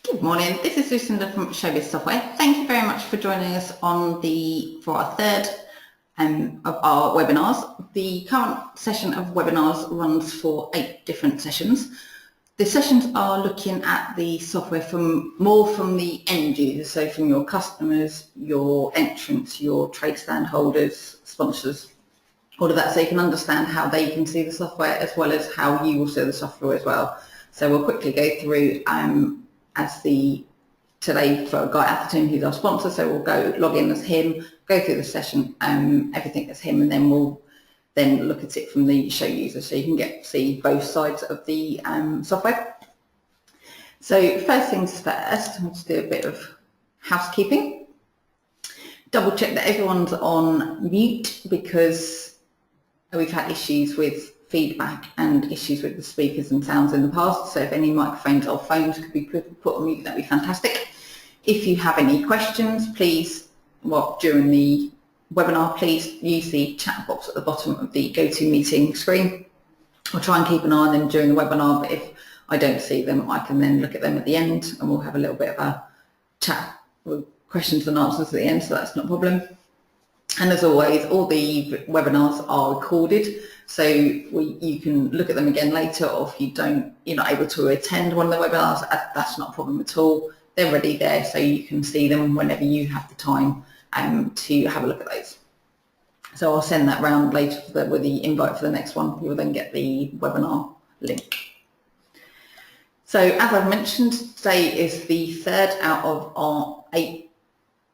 Good morning, this is Lucinda from Showbiz Software. Thank you very much for joining us for our third of our webinars. The current session of webinars runs for 8 different sessions. The sessions are looking at the software more from the end user, so from your customers, your entrants, your trade stand holders, sponsors, all of that, so you can understand how they can see the software as well as how you will see the software as well. So we'll quickly go through today for Guy Atherton, who's our sponsor, so we'll go log in as him, go through the session, everything as him, and then we'll look at it from the show user, so you can see both sides of the software. So first things first, let's do a bit of housekeeping. Double check that everyone's on mute because we've had issues with feedback and issues with the speakers and sounds in the past, so if any microphones or phones could be put on mute, that'd be fantastic. If you have any questions, please, during the webinar, please use the chat box at the bottom of the GoToMeeting screen. I'll try and keep an eye on them during the webinar, but if I don't see them, I can then look at them at the end and we'll have a little bit of a chat with questions and answers at the end, so that's not a problem. And as always, all the webinars are recorded, so you can look at them again later, or if you're not able to attend one of the webinars, that's not a problem at all. They're already there, so you can see them whenever you have the time to have a look at those. So I'll send that round later with the invite for the next one. You will then get the webinar link. So as I've mentioned, today is the third out of our 8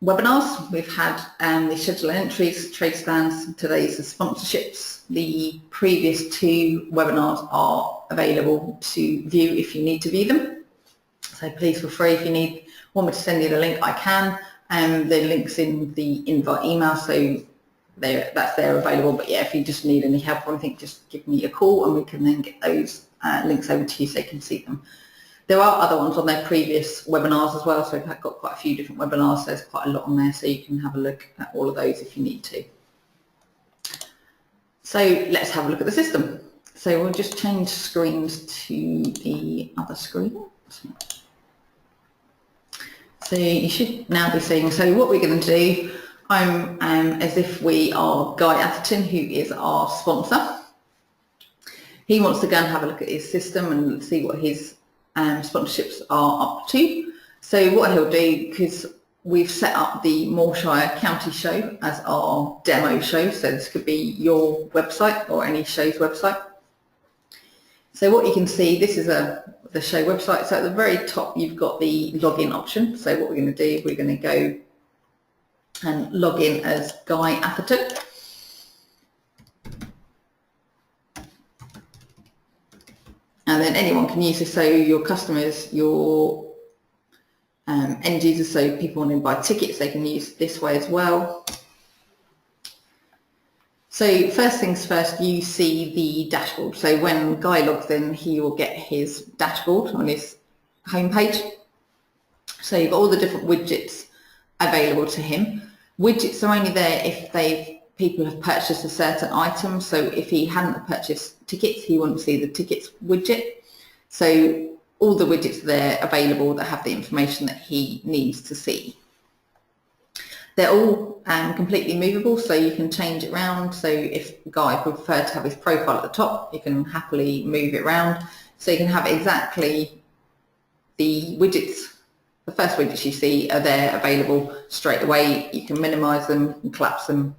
webinars. We've had the schedule entries, trade stands, today's the sponsorships. The previous 2 webinars are available to view if you need to view them. So please feel free, if you want me to send you the link, I can. The link's in the invite email, so that's there available. But yeah, if you just need any help or anything, just give me a call and we can then get those links over to you so you can see them. There are other ones on their previous webinars as well, so we've got quite a few different webinars, so there's quite a lot on there, so you can have a look at all of those if you need to. So let's have a look at the system. So we'll just change screens to the other screen. So you should now be seeing, so what we're going to do, I'm as if we are Guy Atherton, who is our sponsor. He wants to go and have a look at his system and see what his sponsorships are up to. So what he'll do, because we've set up the Morshire County show as our demo show, so this could be your website or any show's website. So what you can see, this is the show website. So at the very top you've got the login option. So what we're going to do, we're going to go and log in as Guy Atherton. And then anyone can use this, so your customers, your end users, so people wanting to buy tickets, they can use this way as well. So first things first, you see the dashboard. So when Guy logs in, he will get his dashboard on his homepage. So you've got all the different widgets available to him. Widgets are only there if people have purchased a certain item, so if he hadn't purchased tickets, he wouldn't see the tickets widget. So all the widgets there available that have the information that he needs to see. They're all completely movable, so you can change it around. So if Guy would prefer to have his profile at the top, you can happily move it around. So you can have exactly the widgets. The first widgets you see are there available straight away. You can minimize them, you can collapse them,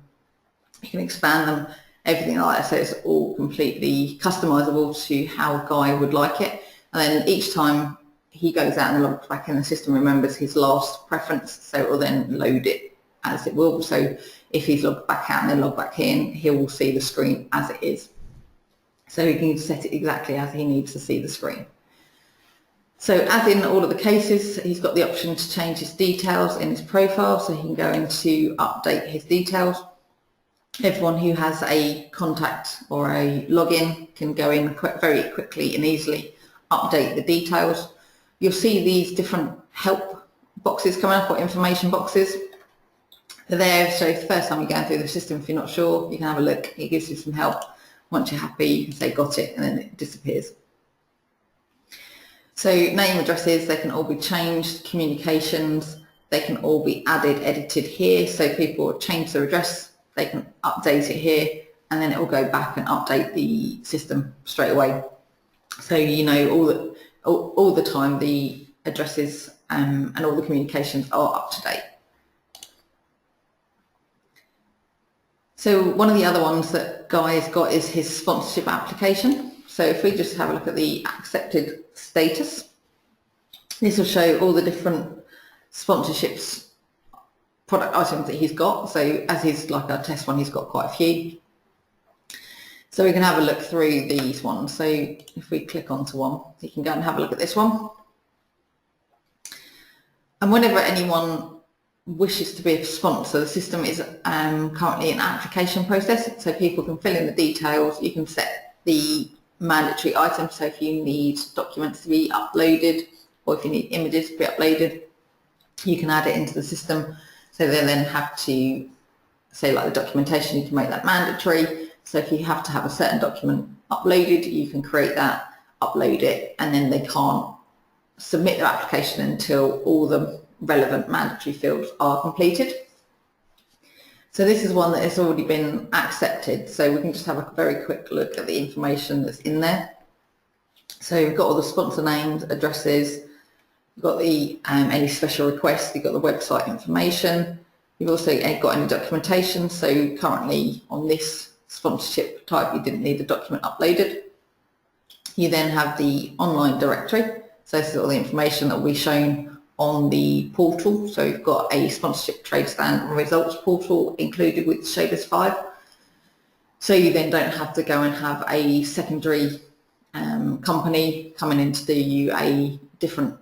you can expand them, everything like that. So it's all completely customizable to how Guy would like it. And then each time he goes out and logs back in, the system remembers his last preference, so it will then load it as it will. So if he's logged back out and then logged back in, he will see the screen as it is. So he can set it exactly as he needs to see the screen. So as in all of the cases, he's got the option to change his details in his profile, so he can go into update his details. Everyone who has a contact or a login can go in very quickly and easily update the details. You'll see these different help boxes coming up, or information boxes. They're there, so the first time you're going through the system, if you're not sure, you can have a look. It gives you some help. Once you're happy, you can say got it, and then it disappears. So name addresses, they can all be changed. Communications, they can all be added, edited here. So people change their address, they can update it here, and then it will go back and update the system straight away. So you know all the time the addresses and all the communications are up to date. So one of the other ones that Guy's got is his sponsorship application. So if we just have a look at the accepted status, this will show all the different sponsorships product items that he's got. So as is like our test one, he's got quite a few. So we can have a look through these ones. So if we click onto one, you can go and have a look at this one. And whenever anyone wishes to be a sponsor, the system is currently an application process. So people can fill in the details. You can set the mandatory items. So if you need documents to be uploaded or if you need images to be uploaded, you can add it into the system. So they then have to, say like the documentation, you can make that mandatory. So if you have to have a certain document uploaded, you can create that, upload it, and then they can't submit their application until all the relevant mandatory fields are completed. So this is one that has already been accepted. So we can just have a very quick look at the information that's in there. So we've got all the sponsor names, addresses, you've got the any special requests, you've got the website information, you've also got any documentation. So currently on this sponsorship type, you didn't need the document uploaded. You then have the online directory. So this is all the information that will be shown on the portal. So we've got a sponsorship trade stand results portal included with Showbiz 5. So you then don't have to go and have a secondary company coming in to do you a different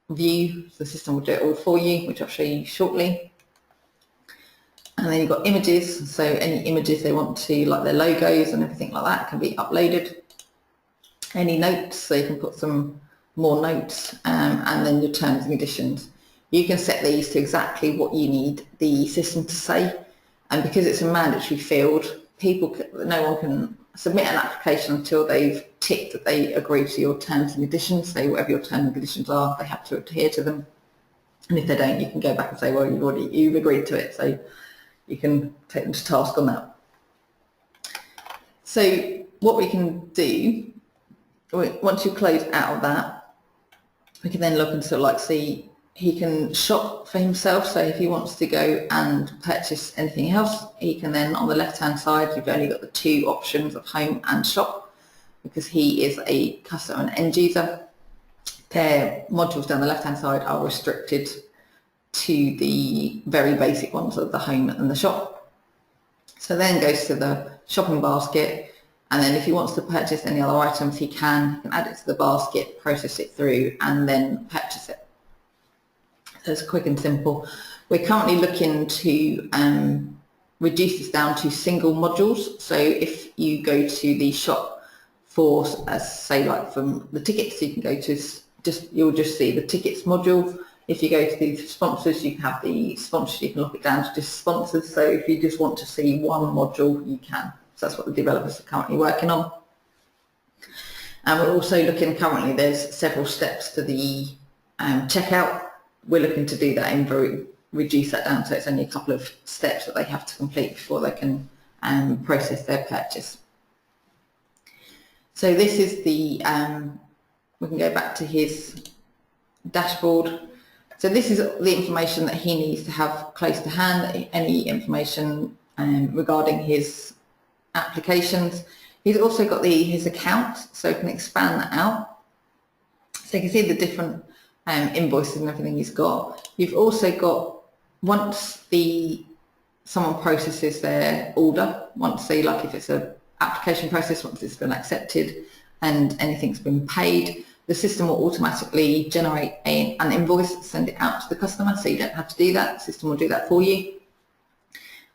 view. The system will do it all for you, which I'll show you shortly. And then you've got images. So any images they want to, like their logos and everything like that, can be uploaded. Any notes, so you can put some more notes, and then your terms and conditions. You can set these to exactly what you need the system to say, and because it's a mandatory field, no one can submit an application until they've ticked that they agree to your terms and conditions. So whatever your terms and conditions are, they have to adhere to them, and if they don't, you can go back and say, well, you've agreed to it, so you can take them to task on that. So what we can do, once you close out of that, we can then look and sort of like see, he can shop for himself. So if he wants to go and purchase anything else, he can then, on the left hand side, you've only got the two options of home and shop, because he is a customer and end user. Their modules down the left hand side are restricted to the very basic ones of the home and the shop. So then goes to the shopping basket. And then if he wants to purchase any other items, he can add it to the basket, process it through, and then purchase it. So it's quick and simple. We're currently looking to reduce this down to single modules. So if you go to the shop for, say like from the tickets, you can go to you'll just see the tickets module. If you go to the sponsors, you can have the sponsors, you can lock it down to just sponsors. So if you just want to see one module, you can. So that's what the developers are currently working on. And we're also looking currently, there's several steps to the checkout. We're looking to do that and reduce that down, so it's only a couple of steps that they have to complete before they can process their purchase. So this is the, we can go back to his dashboard. So this is the information that he needs to have close to hand, any information regarding his applications. He's also got his account, so you can expand that out. So you can see the different invoices and everything he's got. You've also got, once someone processes their order, once they, like if it's an application process, once it's been accepted and anything's been paid, the system will automatically generate an invoice, send it out to the customer, so you don't have to do that. The system will do that for you.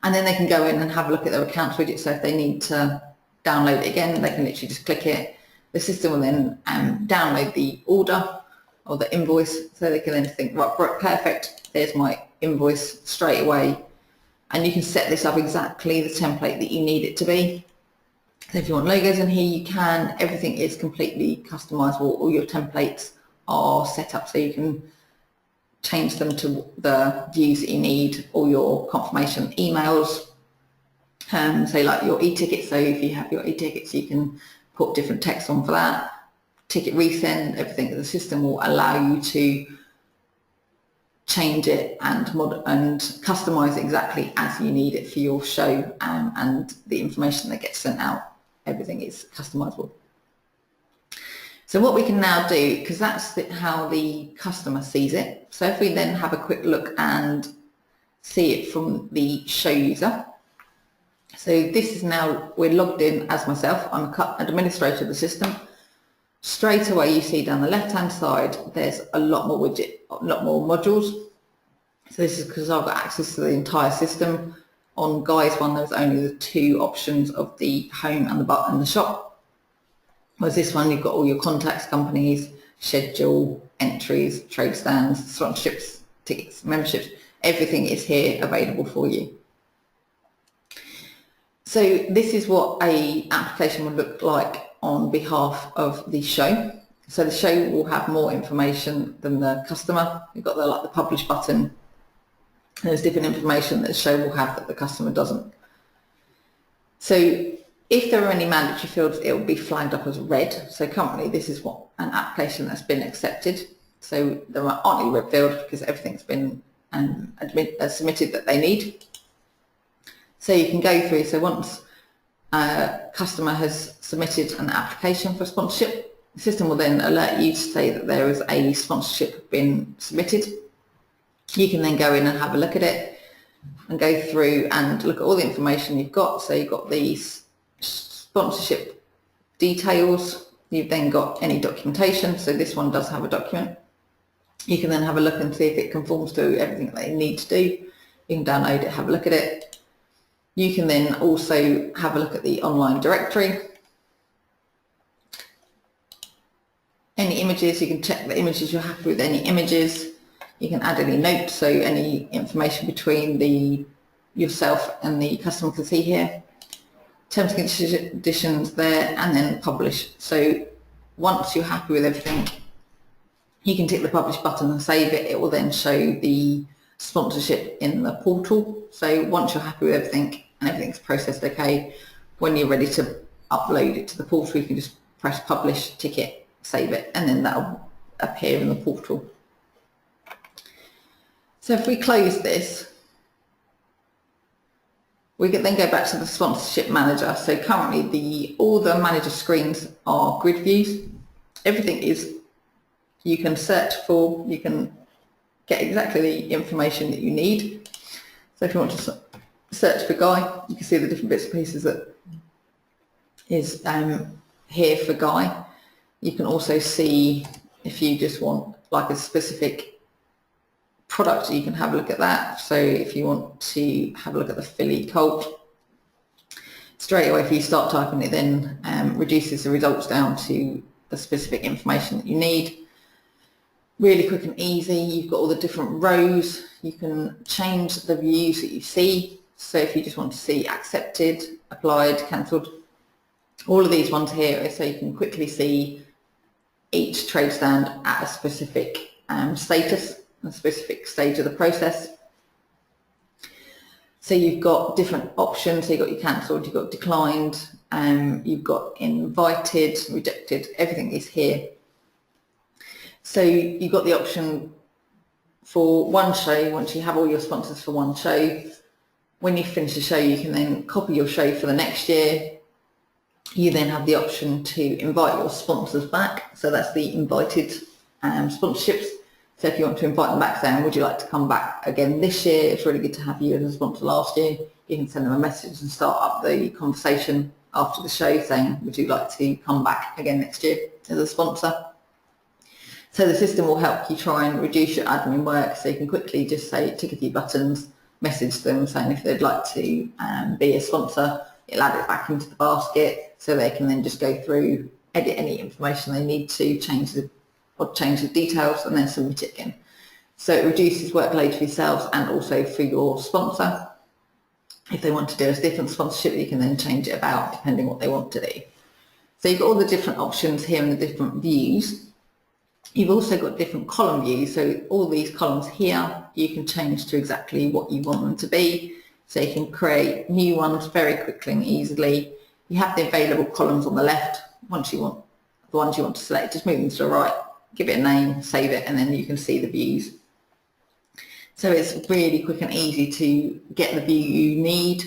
And then they can go in and have a look at their accounts widget. So if they need to download it again, they can literally just click it. The system will then download the order or the invoice, so they can then think, right, perfect, there's my invoice straight away. And you can set this up exactly the template that you need it to be. So if you want logos in here, you can. Everything is completely customizable. All your templates are set up so you can change them to the views that you need, all your confirmation emails, so like your e-tickets. So if you have your e-tickets, you can put different text on for that. Ticket resend, everything. The system will allow you to change it and customize it exactly as you need it for your show, and the information that gets sent out, everything is customizable. So what we can now do, because that's how the customer sees it, so if we then have a quick look and see it from the show user. So this is now, we're logged in as myself, I'm an administrator of the system. Straight away you see down the left hand side there's a lot more modules. So this is because I've got access to the entire system. On Guy's one there's only the 2 options of the home and the shop. Whereas this one you've got all your contacts, companies, schedule, entries, trade stands, sponsorships, tickets, memberships, everything is here available for you. So this is what an application would look like on behalf of the show. So the show will have more information than the customer. You've got the publish button. There's different information that the show will have that the customer doesn't. So if there are any mandatory fields, it will be flagged up as red. So currently this is what an application that's been accepted. So there aren't any red fields because everything's been submitted that they need. So you can go through, so once a customer has submitted an application for sponsorship, the system will then alert you to say that there is a sponsorship been submitted. You can then go in and have a look at it and go through and look at all the information you've got. So you've got these sponsorship details, you've then got any documentation, so this one does have a document. You can then have a look and see if it conforms to everything that they need to do. You can download it, have a look at it. You can then also have a look at the online directory. Any images, you can check the images, you're happy with any images. You can add any notes, so any information between yourself and the customer can see here. Terms and conditions there, and then publish. So once you're happy with everything, you can tick the publish button and save it. It will then show the sponsorship in the portal. So once you're happy with everything and everything's processed okay, when you're ready to upload it to the portal, you can just press publish, tick it, save it, and then that'll appear in the portal. So if we close this, we can then go back to the sponsorship manager. So currently all the manager screens are grid views. Everything is, you can search for, you can get exactly the information that you need. So if you want to search for Guy, you can see the different bits and pieces that is here for Guy. You can also see if you just want like a specific product, you can have a look at that. So if you want to have a look at the Philly Colt, straight away if you start typing it, then reduces the results down to the specific information that you need. Really quick and easy. You've got all the different rows. You can change the views that you see. So if you just want to see accepted, applied, cancelled, all of these ones here, so you can quickly see each trade stand at a specific status, a specific stage of the process. So you've got different options. So you've got your cancelled, you've got declined, you've got invited, rejected, everything is here. So you've got the option for one show. Once you have all your sponsors for one show, when you finish the show, you can then copy your show for the next year. You then have the option to invite your sponsors back. So that's the invited sponsorships. So if you want to invite them back saying, would you like to come back again this year? It's really good to have you as a sponsor last year. You can send them a message and start up the conversation after the show saying, would you like to come back again next year as a sponsor? So the system will help you try and reduce your admin work, so you can quickly just say, tick a few buttons, message them saying if they'd like to be a sponsor. It'll add it back into the basket, so they can then just go through, edit any information they need to, change the details, and then submit it again. So it reduces workload for yourselves and also for your sponsor. If they want to do a different sponsorship, you can then change it about depending what they want to do. So you've got all the different options here and the different views. You've also got different column views, so all these columns here you can change to exactly what you want them to be, so you can create new ones very quickly and easily. You have the available columns on the left. Once you want the ones you want to select, just move them to the right, give it a name, save it, and then you can see the views. So it's really quick and easy to get the view you need,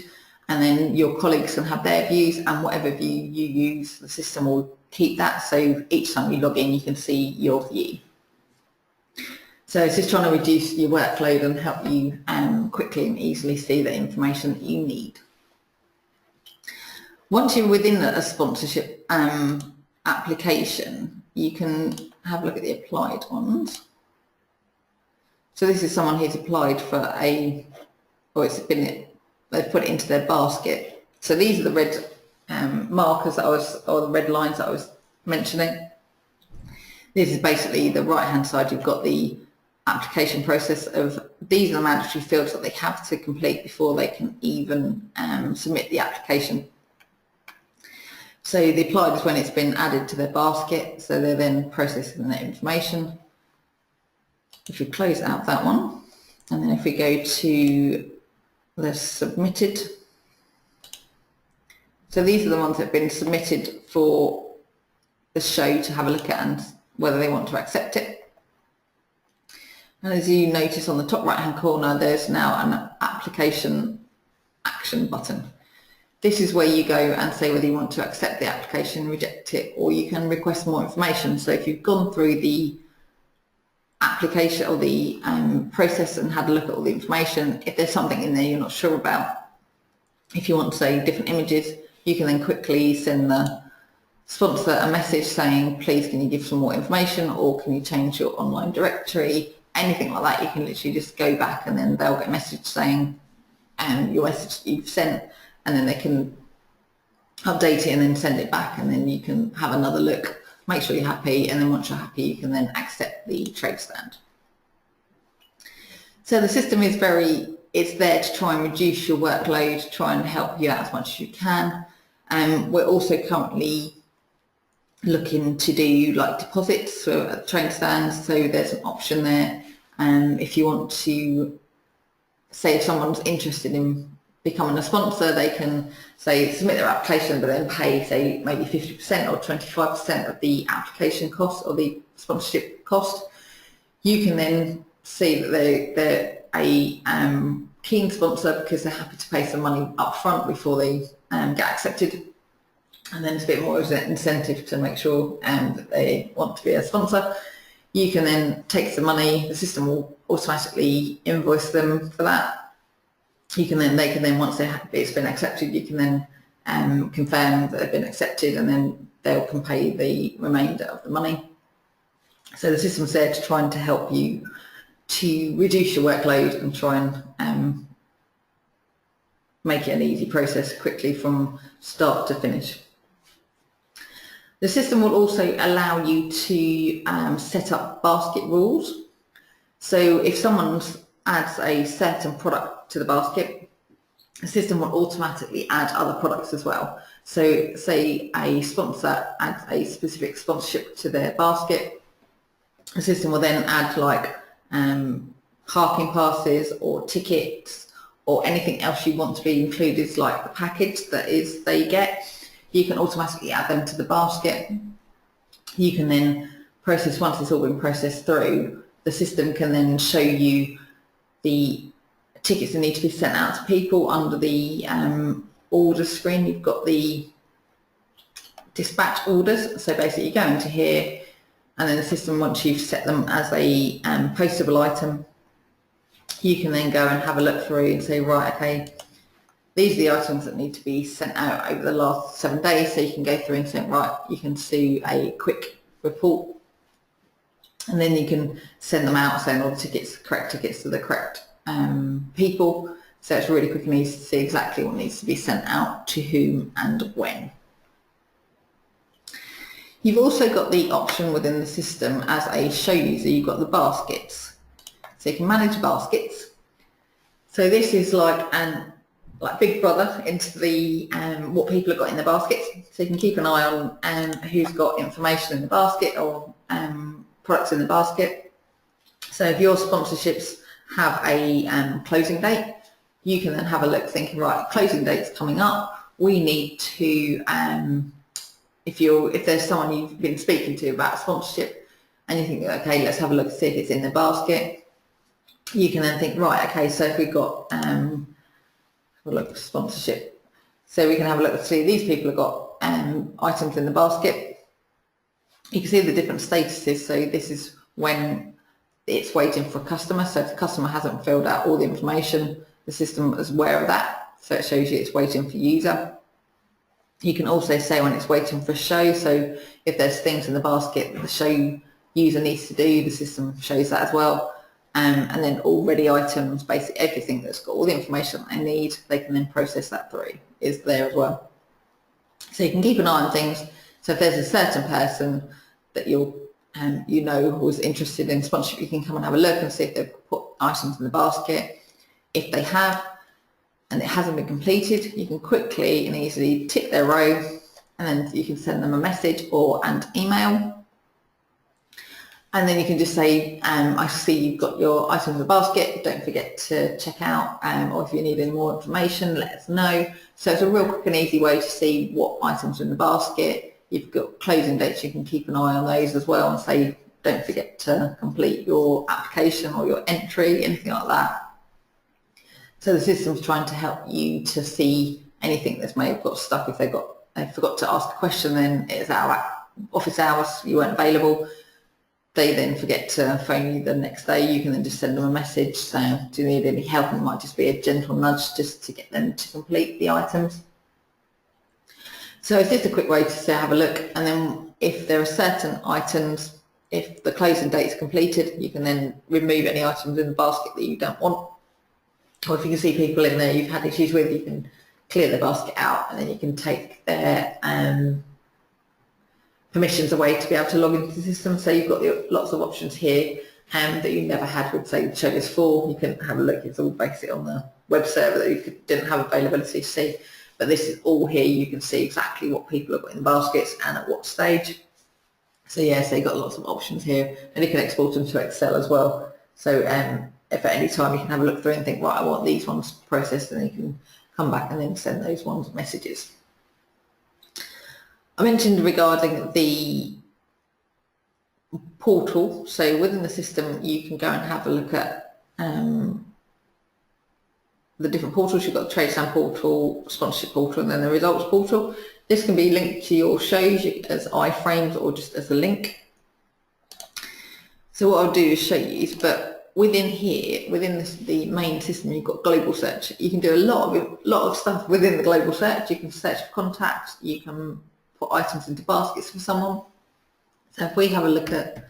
and then your colleagues can have their views, and whatever view you use, the system will keep that, so each time you log in you can see your view. So it's just trying to reduce your workload and help you quickly and easily see the information that you need. Once you're within a sponsorship application, you can have a look at the applied ones. So this is someone who's applied for they've put it into their basket. So these are the red markers that or the red lines that I was mentioning. This is basically the right hand side. You've got the application process of, these are the mandatory fields that they have to complete before they can even submit the application. So the applied is when it's been added to their basket, so they're then processing that information. If we close out that one, and then if we go to the submitted, so these are the ones that have been submitted for the show to have a look at and whether they want to accept it. And as you notice on the top right hand corner, there's now an application action button. This is where you go and say whether you want to accept the application, reject it, or you can request more information. So if you've gone through the application or the process and had a look at all the information, if there's something in there you're not sure about, if you want to say different images, you can then quickly send the sponsor a message saying, please can you give some more information, or can you change your online directory, anything like that. You can literally just go back and then they'll get a message saying your message you've sent, and then they can update it and then send it back, and then you can have another look, make sure you're happy, and then once you're happy you can then accept the trade stand. So the system is it's there to try and reduce your workload, try and help you out as much as you can. We're also currently looking to do like deposits for trade stands, so there's an option there. If you want to, say if someone's interested in becoming a sponsor, they can say submit their application but then pay say maybe 50% or 25% of the application cost or the sponsorship cost. You can then see that they're a keen sponsor because they're happy to pay some money up front before they get accepted, and then it's a bit more of an incentive to make sure that they want to be a sponsor. You can then take the money, the system will automatically invoice them for that. They can then, once it's been accepted, you can then confirm that they've been accepted, and then they can pay the remainder of the money. So the system's there to try and to help you to reduce your workload and try and make it an easy process quickly from start to finish. The system will also allow you to set up basket rules. So if someone adds a certain product to the basket, the system will automatically add other products as well. So say a sponsor adds a specific sponsorship to their basket, the system will then add like parking passes or tickets or anything else you want to be included, like the package that they get. You can automatically add them to the basket. You can then process, once it's all been processed through, the system can then show you the tickets that need to be sent out to people. Under the order screen, you've got the dispatch orders. So basically you go into here, and then the system, once you've set them as a postable item, you can then go and have a look through and say, right, okay, these are the items that need to be sent out over the last 7 days. So you can go through and say, right, you can do a quick report, and then you can send them out saying all the correct tickets to the correct people. So it's really quick and easy to see exactly what needs to be sent out to whom and when. You've also got the option within the system as a show user, you've got the baskets. So you can manage baskets. So this is like Big Brother into the what people have got in their baskets. So you can keep an eye on who's got information in the basket, or products in the basket. So if your sponsorships have a closing date, you can then have a look thinking, right, closing date's coming up. We need to, if there's someone you've been speaking to about a sponsorship and you think, okay, let's have a look, see if it's in the basket. You can then think, right, okay, so if we've got, look, sponsorship. So we can have a look to see these people have got items in the basket. You can see the different statuses. So this is when it's waiting for a customer. So if the customer hasn't filled out all the information, the system is aware of that. So it shows you it's waiting for user. You can also say when it's waiting for a show. So if there's things in the basket that the show user needs to do, the system shows that as well. And then all ready items, basically everything that's got all the information that they need, they can then process that through, is there as well. So you can keep an eye on things. So if there's a certain person that you know who's interested in sponsorship, you can come and have a look and see if they've put items in the basket. If they have and it hasn't been completed, you can quickly and easily tick their row, and then you can send them a message or an email. And then you can just say, I see you've got your items in the basket, don't forget to check out, or if you need any more information, let us know. So it's a real quick and easy way to see what items are in the basket. You've got closing dates, you can keep an eye on those as well and say, don't forget to complete your application or your entry, anything like that. So the system's trying to help you to see anything that's may have got stuck. If they forgot to ask a question, then it's out of office hours, you weren't available. They then forget to phone you the next day, you can then just send them a message saying, do you need any help? And it might just be a gentle nudge just to get them to complete the items. So it's just a quick way to have a look, and then if there are certain items, if the closing date is completed, you can then remove any items in the basket that you don't want. Or if you can see people in there you've had issues with, you can clear the basket out, and then you can take their permissions away to be able to log into the system. So you've got lots of options here that you never had with, say, Show This For. You can have a look, it's all basically on the web server that you didn't have availability to see. But this is all here, you can see exactly what people have got in the baskets and at what stage. So yeah, so you've got lots of options here, and you can export them to Excel as well. So if at any time you can have a look through and think, right, I want these ones processed, and you can come back and then send those ones messages. I mentioned regarding the portal, so within the system you can go and have a look at the different portals. You've got the TradeStand portal, sponsorship portal, and then the results portal. This can be linked to your shows as iframes or just as a link. So what I'll do is show you, but within here, within the main system, you've got global search. You can do a lot of stuff within the global search. You can search for contacts, you can put items into baskets for someone. So if we have a look at,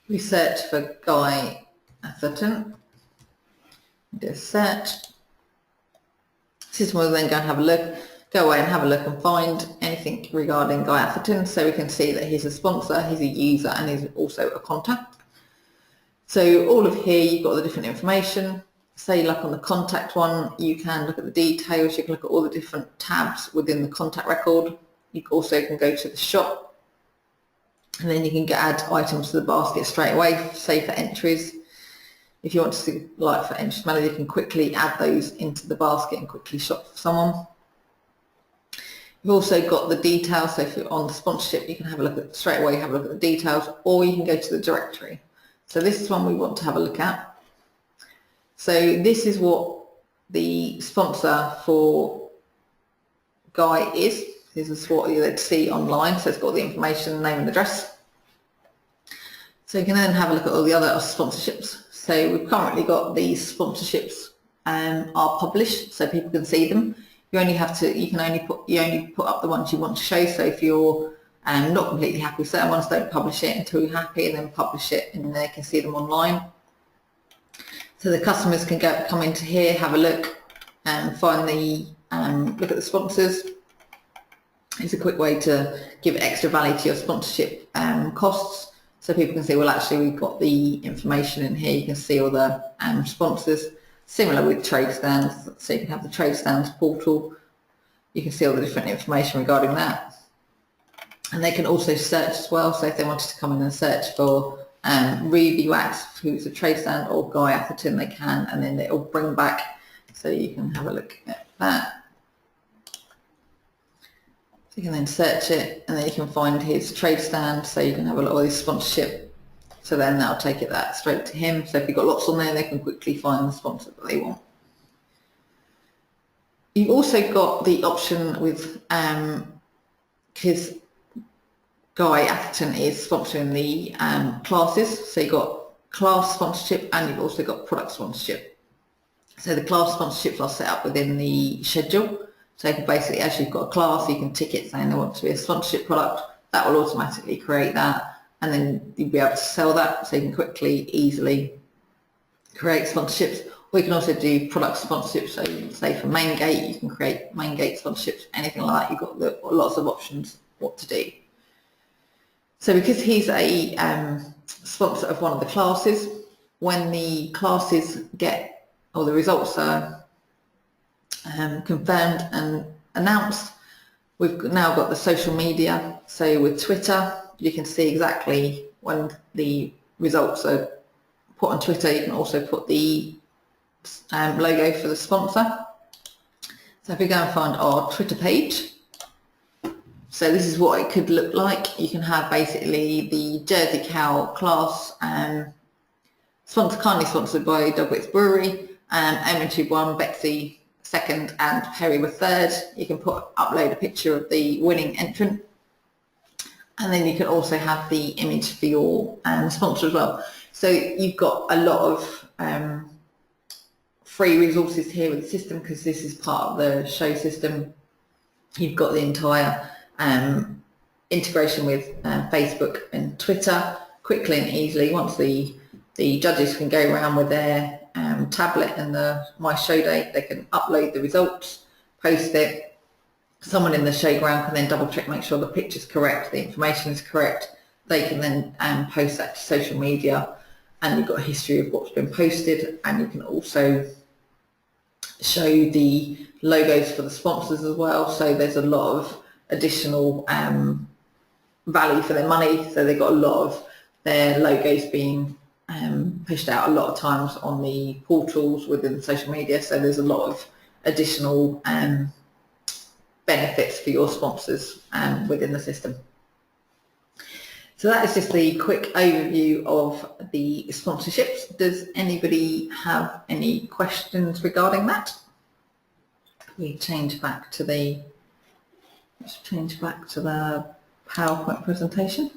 we search for Guy Atherton, do a search, system will then go and have a look, go away and have a look and find anything regarding Guy Atherton. So we can see that he's a sponsor, he's a user, and he's also a contact. So all of here, you've got the different information. Say like on the contact one, you can look at the details, you can look at all the different tabs within the contact record. You also can go to the shop, and then you can add items to the basket straight away, say for entries. If you want to see, like for entries manager, you can quickly add those into the basket and quickly shop for someone. You've also got the details, so if you're on the sponsorship, you can have a look at straight away, have a look at the details, or you can go to the directory. So this is one we want to have a look at. So this is what the sponsor for Guy is. This is what you'd see online, so it's got the information, name and address. So you can then have a look at all the other sponsorships. So we've currently got these sponsorships are published, so people can see them. You only put up the ones you want to show. So if you're not completely happy with certain ones, don't publish it until you're happy, and then publish it, and they can see them online. So the customers can come into here, have a look, and find the look at the sponsors. It's a quick way to give extra value to your sponsorship costs, so people can see, well, actually we've got the information in here. You can see all the sponsors. Similar with TradeStand, so you can have the TradeStand portal. You can see all the different information regarding that, and they can also search as well. So if they wanted to come in and search for Ruby Wax, who's a trade stand, or Guy Atherton, they can, and then it'll bring back, so you can have a look at that. So you can then search it, and then you can find his trade stand, so you can have a look at his sponsorship. So then that'll take it that straight to him. So if you've got lots on there, they can quickly find the sponsor that they want. You've also got the option with, because Guy Atherton is sponsoring the classes, so you've got class sponsorship and you've also got product sponsorship. So the class sponsorships are set up within the schedule. So you can basically, as you've got a class, you can tick it saying they want to be a sponsorship product. That will automatically create that, and then you'll be able to sell that, so you can quickly, easily create sponsorships. Or you can also do product sponsorships, so say for Maingate, you can create Maingate sponsorships, anything like that. You've got lots of options what to do. So because he's a sponsor of one of the classes, when the classes get, or the results are confirmed and announced, we've now got the social media. So with Twitter, you can see exactly when the results are put on Twitter. You can also put the logo for the sponsor. So if we go and find our Twitter page, so this is what it could look like. You can have basically the Jersey Cow class, kindly sponsored by Dogwitz Brewery, Emma 1, Betsy 2nd and Perry were 3rd. You can upload a picture of the winning entrant, and then you can also have the image for your sponsor as well. So you've got a lot of free resources here with the system, because this is part of the show system. You've got the entire integration with Facebook and Twitter quickly and easily. Once the judges can go around with their tablet and the My Show Day, they can upload the results, post it. Someone in the showground can then double check, make sure the picture's correct, the information is correct. They can then post that to social media, and you've got a history of what's been posted, and you can also show the logos for the sponsors as well. So there's a lot of additional value for their money. So they've got a lot of their logos being pushed out a lot of times on the portals within social media. So there's a lot of additional benefits for your sponsors within the system. So that is just the quick overview of the sponsorships. Does anybody have any questions regarding that? We change back to the, let's change back to the PowerPoint presentation.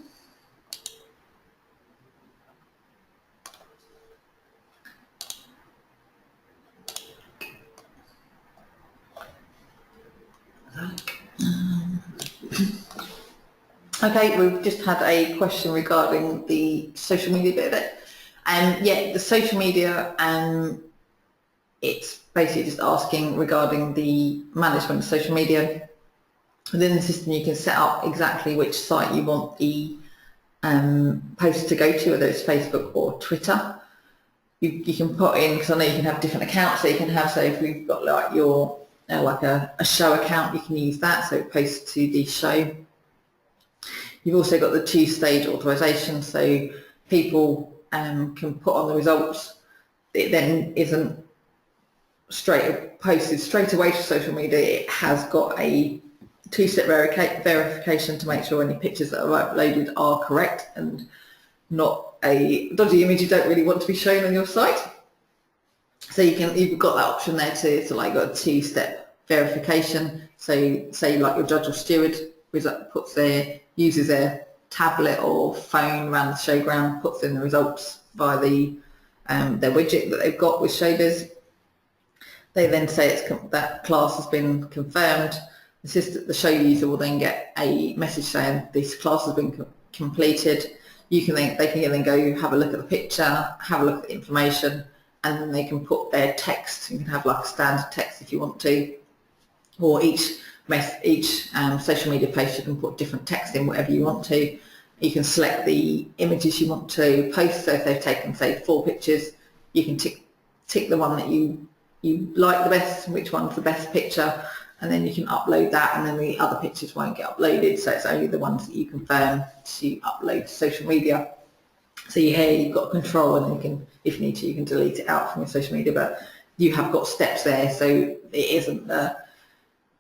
Okay, we've just had a question regarding the social media bit of it. Yeah, the social media, it's basically just asking regarding the management of social media. Within the system, you can set up exactly which site you want the post to go to, whether it's Facebook or Twitter. You can put in, because I know you can have different accounts, so you can have, so if we've got like your, like a show account, you can use that, so it posts to the show. You've also got the two-stage authorization, so people can put on the results. It then isn't posted straight away to social media. It has got a two-step verification to make sure any pictures that are uploaded are correct and not a dodgy image you don't really want to be shown on your site. So you've got that option there too. So like got a two-step verification. So say like your judge or steward uses their tablet or phone around the showground, puts in the results via their widget that they've got with Showbiz. They then say that class has been confirmed. The show user will then get a message saying this class has been completed. They can then go have a look at the picture, have a look at the information, and then they can put their text. You can have like a standard text if you want to, or each social media post you can put different text in, whatever you want to. You can select the images you want to post. So if they've taken, say, 4 pictures, you can tick the one that you like the best, which one's the best picture, and then you can upload that, and then the other pictures won't get uploaded. So it's only the ones that you confirm to upload to social media. So here you've got control, and you can, if you need to, you can delete it out from your social media, but you have got steps there, so it isn't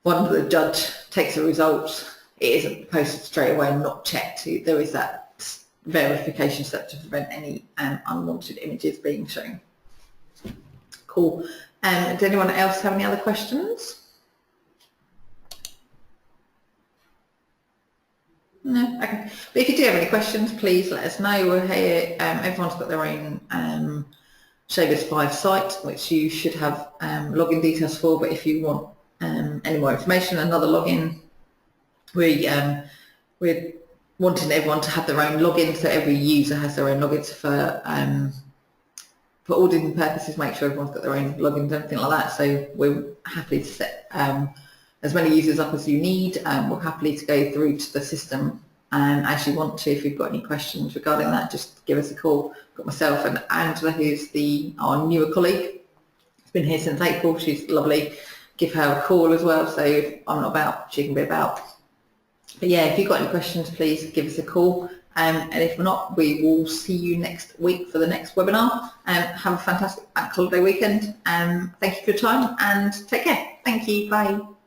one the judge takes the results, it isn't posted straight away and not checked. There is that verification step to prevent any unwanted images being shown. Cool. Does anyone else have any other questions? No? Okay. But if you do have any questions, please let us know. We're here. Everyone's got their own Showbiz 5 site, which you should have login details for, but if you want any more information, another login, we're wanting everyone to have their own login, so every user has their own logins for auditing purposes. Make sure everyone's got their own logins and everything like that, so we're happy to set as many users up as you need. We're happy to go through to the system as you want to. If you've got any questions regarding that, just give us a call. I've got myself and Angela, who's our newer colleague. She's been here since April. She's lovely. Give her a call as well, so if I'm not about, she can be about. But yeah, if you've got any questions, please give us a call. And if not, we will see you next week for the next webinar. Have a fantastic bank holiday weekend. Thank you for your time and take care. Thank you. Bye.